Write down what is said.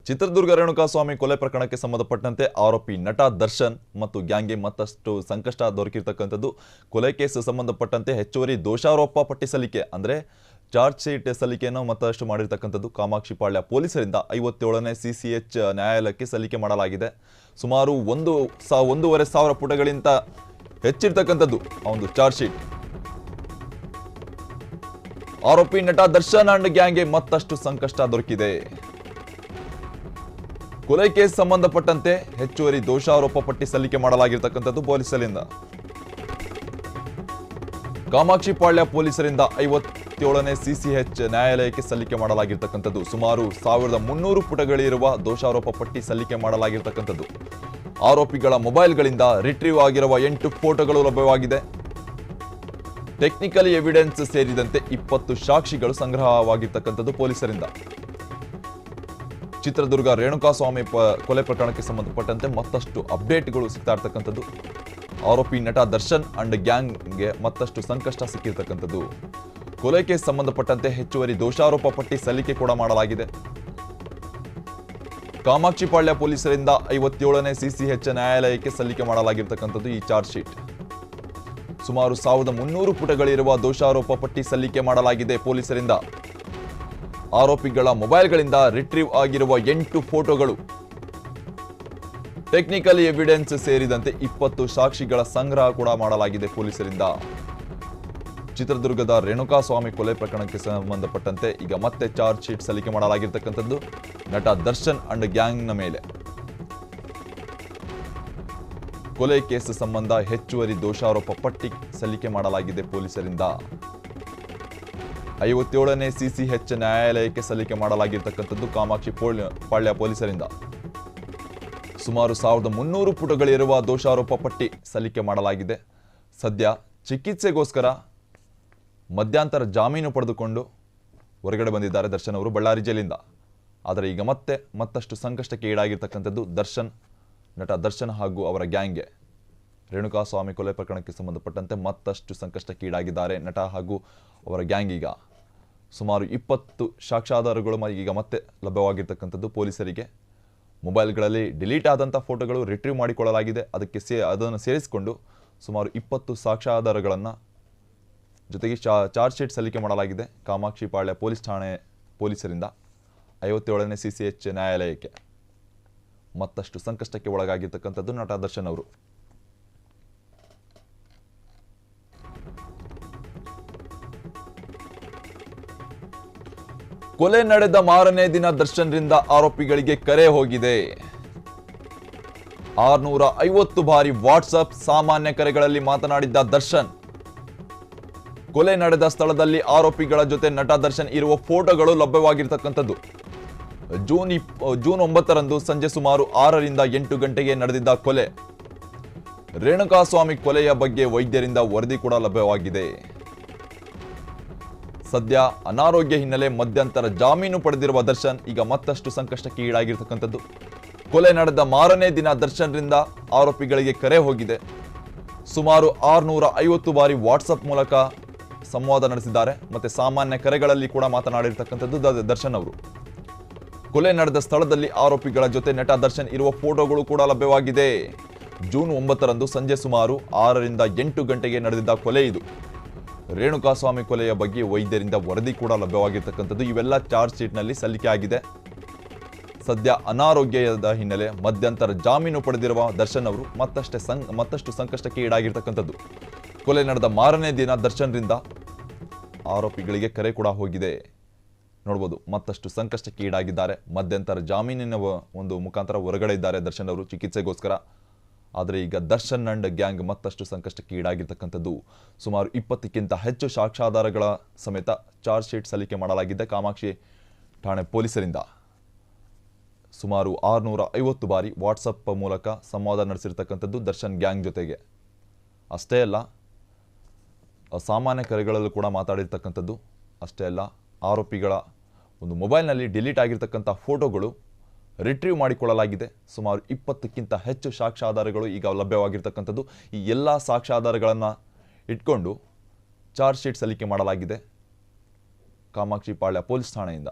ಚಿತ್ರದುರ್ಗ ರೇಣುಕಾಸ್ವಾಮಿ ಕೊಲೆ ಪ್ರಕರಣಕ್ಕೆ ಸಂಬಂಧಪಟ್ಟಂತೆ ಆರೋಪಿ ನಟ ದರ್ಶನ್ ಮತ್ತು ಗ್ಯಾಂಗ್ಗೆ ಮತ್ತಷ್ಟು ಸಂಕಷ್ಟ ದೊರಕಿರತಕ್ಕಂಥದ್ದು. ಕೊಲೆ ಕೇಸ್ ಸಂಬಂಧಪಟ್ಟಂತೆ ಹೆಚ್ಚುವರಿ ದೋಷಾರೋಪ ಪಟ್ಟಿ ಸಲ್ಲಿಕೆ ಅಂದರೆ ಚಾರ್ಜ್ ಶೀಟ್ ಸಲ್ಲಿಕೆಯನ್ನು ಮತ್ತಷ್ಟು ಮಾಡಿರತಕ್ಕಂಥದ್ದು. ಕಾಮಾಕ್ಷಿಪಾಳ್ಯ ಪೊಲೀಸರಿಂದ 57ನೇ CCH ನ್ಯಾಯಾಲಯಕ್ಕೆ ಸಲ್ಲಿಕೆ ಮಾಡಲಾಗಿದೆ. ಸುಮಾರು 1,500 ಪುಟಗಳಿಂದ ಹೆಚ್ಚಿರತಕ್ಕಂಥದ್ದು ಆ ಒಂದು ಚಾರ್ಜ್ ಶೀಟ್. ಆರೋಪಿ ನಟ ದರ್ಶನ್ ಅಂಡ್ ಗ್ಯಾಂಗ್ಗೆ ಮತ್ತಷ್ಟು ಸಂಕಷ್ಟ ದೊರಕಿದೆ. ಕೊಲೆ ಕೇಸ್ ಸಂಬಂಧಪಟ್ಟಂತೆ ಹೆಚ್ಚುವರಿ ದೋಷಾರೋಪ ಪಟ್ಟಿ ಸಲ್ಲಿಕೆ ಮಾಡಲಾಗಿರತಕ್ಕಂಥದ್ದು ಪೊಲೀಸರಿಂದ. ಕಾಮಾಕ್ಷಿಪಾಳ್ಯ ಪೊಲೀಸರಿಂದ 57ನೇ CCH ನ್ಯಾಯಾಲಯಕ್ಕೆ ಸಲ್ಲಿಕೆ ಮಾಡಲಾಗಿರತಕ್ಕಂಥದ್ದು. ಸುಮಾರು 1,300 ಪುಟಗಳಿರುವ ದೋಷಾರೋಪ ಪಟ್ಟಿ ಸಲ್ಲಿಕೆ ಮಾಡಲಾಗಿರತಕ್ಕಂಥದ್ದು. ಆರೋಪಿಗಳ ಮೊಬೈಲ್ಗಳಿಂದ ರಿಟ್ರೀವ್ ಆಗಿರುವ 8 ಫೋಟೋಗಳು ಲಭ್ಯವಾಗಿದೆ. ಟೆಕ್ನಿಕಲ್ ಎವಿಡೆನ್ಸ್ ಸೇರಿದಂತೆ 20 ಸಾಕ್ಷಿಗಳು ಸಂಗ್ರಹವಾಗಿರ್ತಕ್ಕಂಥದ್ದು ಪೊಲೀಸರಿಂದ. ಚಿತ್ರದುರ್ಗ ರೇಣುಕಾಸ್ವಾಮಿ ಕೊಲೆ ಪ್ರಕರಣಕ್ಕೆ ಸಂಬಂಧಪಟ್ಟಂತೆ ಮತ್ತಷ್ಟು ಅಪ್ಡೇಟ್ಗಳು ಸಿಗ್ತಾ ಇರ್ತಕ್ಕಂಥದ್ದು. ಆರೋಪಿ ನಟ ದರ್ಶನ್ ಅಂಡ್ ಗ್ಯಾಂಗ್ಗೆ ಮತ್ತಷ್ಟು ಸಂಕಷ್ಟ ಸಿಕ್ಕಿರ್ತಕ್ಕಂಥದ್ದು. ಕೊಲೆ ಕೇಸ್ ಸಂಬಂಧಪಟ್ಟಂತೆ ಹೆಚ್ಚುವರಿ ದೋಷಾರೋಪ ಪಟ್ಟಿ ಸಲ್ಲಿಕೆ ಕೂಡ ಮಾಡಲಾಗಿದೆ. ಕಾಮಾಕ್ಷಿಪಾಳ್ಯ ಪೊಲೀಸರಿಂದ 57ನೇ CCH ನ್ಯಾಯಾಲಯಕ್ಕೆ ಸಲ್ಲಿಕೆ ಮಾಡಲಾಗಿರ್ತಕ್ಕಂಥದ್ದು ಈ ಚಾರ್ಜ್ ಶೀಟ್. ಸುಮಾರು 1,300 ಪುಟಗಳಿರುವ ದೋಷಾರೋಪ ಪಟ್ಟಿ ಸಲ್ಲಿಕೆ ಮಾಡಲಾಗಿದೆ ಪೊಲೀಸರಿಂದ. ಆರೋಪಿಗಳ ಮೊಬೈಲ್ಗಳಿಂದ ರಿಟ್ರೀವ್ ಆಗಿರುವ 8 ಫೋಟೋಗಳು, ಟೆಕ್ನಿಕಲ್ ಎವಿಡೆನ್ಸ್ ಸೇರಿದಂತೆ 20 ಸಾಕ್ಷಿಗಳ ಸಂಗ್ರಹ ಕೂಡ ಮಾಡಲಾಗಿದೆ ಪೊಲೀಸರಿಂದ. ಚಿತ್ರದುರ್ಗದ ರೇಣುಕಾಸ್ವಾಮಿ ಕೊಲೆ ಪ್ರಕರಣಕ್ಕೆ ಸಂಬಂಧಪಟ್ಟಂತೆ ಈಗ ಮತ್ತೆ ಚಾರ್ಜ್ ಶೀಟ್ ಸಲ್ಲಿಕೆ ಮಾಡಲಾಗಿರ್ತಕ್ಕಂಥದ್ದು ನಟ ದರ್ಶನ್ ಅಂಡ್ ಗ್ಯಾಂಗ್ನ ಮೇಲೆ. ಕೊಲೆ ಕೇಸ್ ಸಂಬಂಧ ಹೆಚ್ಚುವರಿ ದೋಷಾರೋಪ ಪಟ್ಟಿ ಸಲ್ಲಿಕೆ ಮಾಡಲಾಗಿದೆ ಪೊಲೀಸರಿಂದ. 57ನೇ CCH ನ್ಯಾಯಾಲಯಕ್ಕೆ ಸಲ್ಲಿಕೆ ಮಾಡಲಾಗಿರ್ತಕ್ಕಂಥದ್ದು ಕಾಮಾಕ್ಷಿಪಾಳ್ಯ ಪೊಲೀಸರಿಂದ. ಸುಮಾರು 1,300 ಪುಟಗಳಿರುವ ದೋಷಾರೋಪ ಪಟ್ಟಿ ಸಲ್ಲಿಕೆ ಮಾಡಲಾಗಿದೆ. ಸದ್ಯ ಚಿಕಿತ್ಸೆಗೋಸ್ಕರ ಮಧ್ಯಂತರ ಜಾಮೀನು ಪಡೆದುಕೊಂಡು ಹೊರಗಡೆ ಬಂದಿದ್ದಾರೆ ದರ್ಶನ್ ಅವರು ಬಳ್ಳಾರಿ ಜೈಲಿಂದ. ಆದರೆ ಈಗ ಮತ್ತಷ್ಟು ಸಂಕಷ್ಟಕ್ಕೆ ಈಡಾಗಿರ್ತಕ್ಕಂಥದ್ದು ನಟ ದರ್ಶನ್ ಹಾಗೂ ಅವರ ಗ್ಯಾಂಗ್ಗೆ. ರೇಣುಕಾಸ್ವಾಮಿ ಕೊಲೆ ಪ್ರಕರಣಕ್ಕೆ ಸಂಬಂಧಪಟ್ಟಂತೆ ಮತ್ತಷ್ಟು ಸಂಕಷ್ಟಕ್ಕೆ ಈಡಾಗಿದ್ದಾರೆ ನಟ ಹಾಗೂ ಅವರ ಗ್ಯಾಂಗ್. ಈಗ ಸುಮಾರು 20 ಸಾಕ್ಷ್ಯಾಧಾರಗಳು ಈಗ ಮತ್ತೆ ಲಭ್ಯವಾಗಿರ್ತಕ್ಕಂಥದ್ದು ಪೊಲೀಸರಿಗೆ. ಮೊಬೈಲ್ಗಳಲ್ಲಿ ಡಿಲೀಟ್ ಆದಂಥ ಫೋಟೋಗಳು ರಿಟ್ರೀವ್ ಮಾಡಿಕೊಳ್ಳಲಾಗಿದೆ. ಅದನ್ನು ಸೇರಿಸಿಕೊಂಡು ಸುಮಾರು 20 ಸಾಕ್ಷ್ಯಾಧಾರಗಳನ್ನು ಜೊತೆಗೆ ಚಾರ್ಜ್ ಶೀಟ್ ಸಲ್ಲಿಕೆ ಮಾಡಲಾಗಿದೆ ಕಾಮಾಕ್ಷಿಪಾಳ್ಯ ಪೊಲೀಸ್ ಠಾಣೆ ಪೊಲೀಸರಿಂದ 57ನೇ CCH ನ್ಯಾಯಾಲಯಕ್ಕೆ. ಮತ್ತಷ್ಟು ಸಂಕಷ್ಟಕ್ಕೆ ಒಳಗಾಗಿರ್ತಕ್ಕಂಥದ್ದು ನಟ ದರ್ಶನ್ ಅವರು. ಕೊಲೆ ನಡೆದ ಮಾರನೇ ದಿನ ದರ್ಶನ್ರಿಂದ ಆರೋಪಿಗಳಿಗೆ ಕರೆ ಹೋಗಿದೆ. 650 ಬಾರಿ ವಾಟ್ಸ್ಆಪ್ ಸಾಮಾನ್ಯ ಕರೆಗಳಲ್ಲಿ ಮಾತನಾಡಿದ್ದ ದರ್ಶನ್. ಕೊಲೆ ನಡೆದ ಸ್ಥಳದಲ್ಲಿ ಆರೋಪಿಗಳ ಜೊತೆ ನಟ ದರ್ಶನ್ ಇರುವ ಫೋಟೋಗಳು ಲಭ್ಯವಾಗಿರ್ತಕ್ಕಂಥದ್ದು. ಜೂನ್ 9ರಂದು ಸಂಜೆ ಸುಮಾರು 6ರಿಂದ 8 ಗಂಟೆಗೆ ನಡೆದಿದ್ದ ಕೊಲೆ. ರೇಣುಕಾಸ್ವಾಮಿ ಕೊಲೆಯ ಬಗ್ಗೆ ವೈದ್ಯರಿಂದ ವರದಿ ಕೂಡ ಲಭ್ಯವಾಗಿದೆ. ಸದ್ಯ ಅನಾರೋಗ್ಯ ಹಿನ್ನೆಲೆ ಮಧ್ಯಂತರ ಜಾಮೀನು ಪಡೆದಿರುವ ದರ್ಶನ್ ಈಗ ಮತ್ತಷ್ಟು ಸಂಕಷ್ಟಕ್ಕೆ ಈಡಾಗಿರ್ತಕ್ಕಂಥದ್ದು. ಕೊಲೆ ನಡೆದ ಮಾರನೇ ದಿನ ದರ್ಶನ್ರಿಂದ ಆರೋಪಿಗಳಿಗೆ ಕರೆ ಹೋಗಿದೆ. ಸುಮಾರು 650 ಬಾರಿ ವಾಟ್ಸಪ್ ಮೂಲಕ ಸಂವಾದ ನಡೆಸಿದ್ದಾರೆ. ಮತ್ತೆ ಸಾಮಾನ್ಯ ಕರೆಗಳಲ್ಲಿ ಕೂಡ ಮಾತನಾಡಿರ್ತಕ್ಕಂಥದ್ದು ದರ್ಶನ್ ಅವರು. ಕೊಲೆ ನಡೆದ ಸ್ಥಳದಲ್ಲಿ ಆರೋಪಿಗಳ ಜೊತೆ ನಟ ದರ್ಶನ್ ಇರುವ ಫೋಟೋಗಳು ಕೂಡ ಲಭ್ಯವಾಗಿದೆ. ಜೂನ್ 9ರಂದು ಸಂಜೆ ಸುಮಾರು 6ರಿಂದ 8 ಗಂಟೆಗೆ ನಡೆದಿದ್ದ ಕೊಲೆ ಇದು. ರೇಣುಕಾಸ್ವಾಮಿ ಕೊಲೆಯ ಬಗ್ಗೆ ವೈದ್ಯರಿಂದ ವರದಿ ಕೂಡ ಲಭ್ಯವಾಗಿರ್ತಕ್ಕಂಥದ್ದು. ಇವೆಲ್ಲ ಚಾರ್ಜ್ ಶೀಟ್ನಲ್ಲಿ ಸಲ್ಲಿಕೆ ಆಗಿದೆ. ಸದ್ಯ ಅನಾರೋಗ್ಯದ ಹಿನ್ನೆಲೆ ಮಧ್ಯಂತರ ಜಾಮೀನು ಪಡೆದಿರುವ ದರ್ಶನ್ ಅವರು ಮತ್ತಷ್ಟು ಸಂಕಷ್ಟಕ್ಕೆ ಈಡಾಗಿರ್ತಕ್ಕಂಥದ್ದು. ಕೊಲೆ ನಡೆದ ಮಾರನೇ ದಿನ ದರ್ಶನ್ರಿಂದ ಆರೋಪಿಗಳಿಗೆ ಕರೆ ಕೂಡ ಹೋಗಿದೆ. ನೋಡ್ಬೋದು, ಮತ್ತಷ್ಟು ಸಂಕಷ್ಟಕ್ಕೆ ಈಡಾಗಿದ್ದಾರೆ. ಮಧ್ಯಂತರ ಜಾಮೀನಿನ ಒಂದು ಮುಖಾಂತರ ಹೊರಗಡೆ ಇದ್ದಾರೆ ದರ್ಶನ್ ಅವರು ಚಿಕಿತ್ಸೆಗೋಸ್ಕರ. ಆದರೆ ಈಗ ದರ್ಶನ್ ಅಂಡ್ ಗ್ಯಾಂಗ್ ಮತ್ತಷ್ಟು ಸಂಕಷ್ಟಕ್ಕೆ ಈಡಾಗಿರ್ತಕ್ಕಂಥದ್ದು. ಸುಮಾರು 20ಕ್ಕಿಂತ ಹೆಚ್ಚು ಸಾಕ್ಷ್ಯಾಧಾರಗಳ ಸಮೇತ ಚಾರ್ಜ್ ಶೀಟ್ ಸಲ್ಲಿಕೆ ಮಾಡಲಾಗಿದೆ ಕಾಮಾಕ್ಷಿ ಠಾಣೆ ಪೊಲೀಸರಿಂದ. ಸುಮಾರು 650 ಬಾರಿ ವಾಟ್ಸಪ್ ಮೂಲಕ ಸಂವಾದ ನಡೆಸಿರ್ತಕ್ಕಂಥದ್ದು ದರ್ಶನ್ ಗ್ಯಾಂಗ್ ಜೊತೆಗೆ. ಅಷ್ಟೇ ಅಲ್ಲ, ಸಾಮಾನ್ಯ ಕರೆಗಳಲ್ಲೂ ಕೂಡ ಮಾತಾಡಿರ್ತಕ್ಕಂಥದ್ದು. ಅಷ್ಟೇ ಅಲ್ಲ, ಆರೋಪಿಗಳ ಒಂದು ಮೊಬೈಲ್ನಲ್ಲಿ ಡಿಲೀಟ್ ಆಗಿರ್ತಕ್ಕಂಥ ಫೋಟೋಗಳು ರಿಟ್ರೀವ್ ಮಾಡಿಕೊಳ್ಳಲಾಗಿದೆ. ಸುಮಾರು 20ಕ್ಕಿಂತ ಹೆಚ್ಚು ಸಾಕ್ಷ್ಯಾಧಾರಗಳು ಈಗ ಲಭ್ಯವಾಗಿರ್ತಕ್ಕಂಥದ್ದು. ಈ ಎಲ್ಲ ಸಾಕ್ಷ್ಯಾಧಾರಗಳನ್ನು ಇಟ್ಕೊಂಡು ಚಾರ್ಜ್ ಶೀಟ್ ಸಲ್ಲಿಕೆ ಮಾಡಲಾಗಿದೆ ಕಾಮಾಕ್ಷಿಪಾಳ್ಯ ಪೊಲೀಸ್ ಠಾಣೆಯಿಂದ.